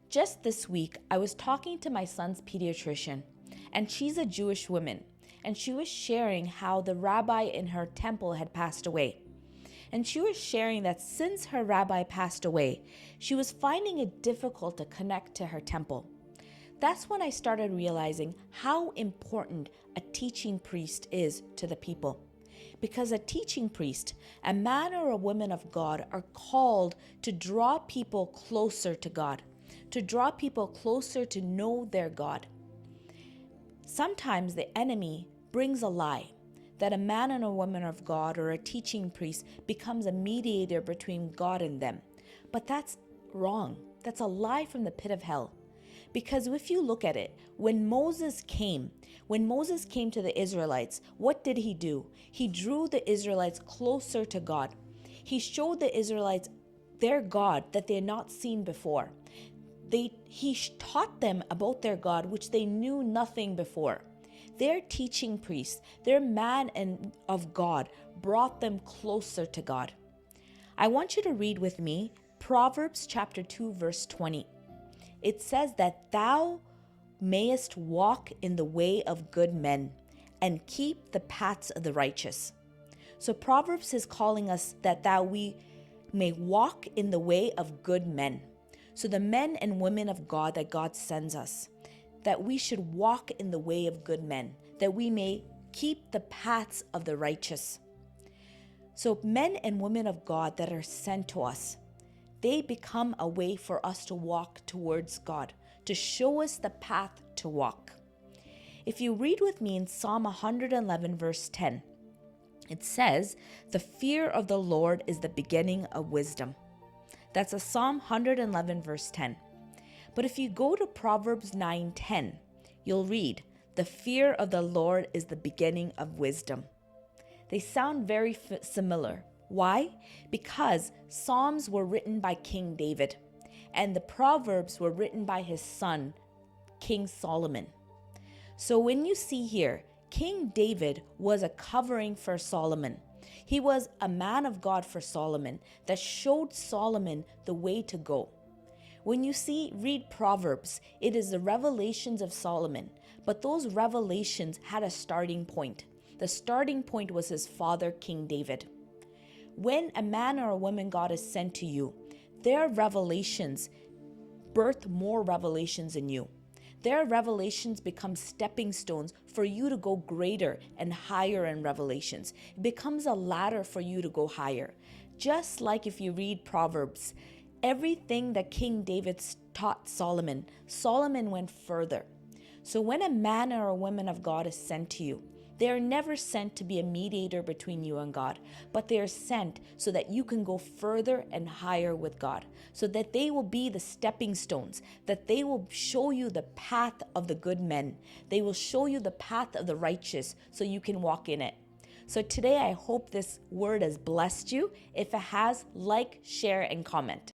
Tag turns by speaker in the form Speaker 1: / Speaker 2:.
Speaker 1: Just this week, I was talking to my son's pediatrician, and she's a Jewish woman, and she was sharing how the rabbi in her temple had passed away. And she was sharing that since her rabbi passed away, she was finding it difficult to connect to her temple. That's when I started realizing how important a teaching priest is to the people. Because a teaching priest, a man or a woman of God, are called to draw people closer to God, to draw people closer to know their God. Sometimes the enemy brings a lie that a man and a woman of God or a teaching priest becomes a mediator between God and them. But that's wrong. That's a lie from the pit of hell. Because if you look at it, when Moses came to the Israelites, what did he do? He drew the Israelites closer to God. He showed the Israelites their God that they had not seen before. He taught them about their God, which they knew nothing before. Their teaching priests, their man of God, brought them closer to God. I want you to read with me Proverbs chapter 2, verse 20. It says that thou mayest walk in the way of good men and keep the paths of the righteous. So Proverbs is calling us that we may walk in the way of good men. So the men and women of God that God sends us, that we should walk in the way of good men, that we may keep the paths of the righteous. So men and women of God that are sent to us, they become a way for us to walk towards God, to show us the path to walk. If you read with me in Psalm 111 verse 10, it says, "The fear of the Lord is the beginning of wisdom." That's a Psalm 111 verse 10. But if you go to Proverbs 9:10, you'll read, "The fear of the Lord is the beginning of wisdom." They sound very similar. Why? Because Psalms were written by King David, and the Proverbs were written by his son, King Solomon. So when you see here, King David was a covering for Solomon. He was a man of God for Solomon that showed Solomon the way to go. When you read Proverbs, it is the revelations of Solomon, but those revelations had a starting point. The starting point was his father, King David. When a man or a woman God is sent to you, their revelations birth more revelations in you. Their revelations become stepping stones for you to go greater and higher in revelations. It becomes a ladder for you to go higher. Just like if you read Proverbs, everything that King David taught Solomon, Solomon went further. So when a man or a woman of God is sent to you, they are never sent to be a mediator between you and God, but they are sent so that you can go further and higher with God, so that they will be the stepping stones, that they will show you the path of the good men. They will show you the path of the righteous so you can walk in it. So today I hope this word has blessed you. If it has, like, share, and comment.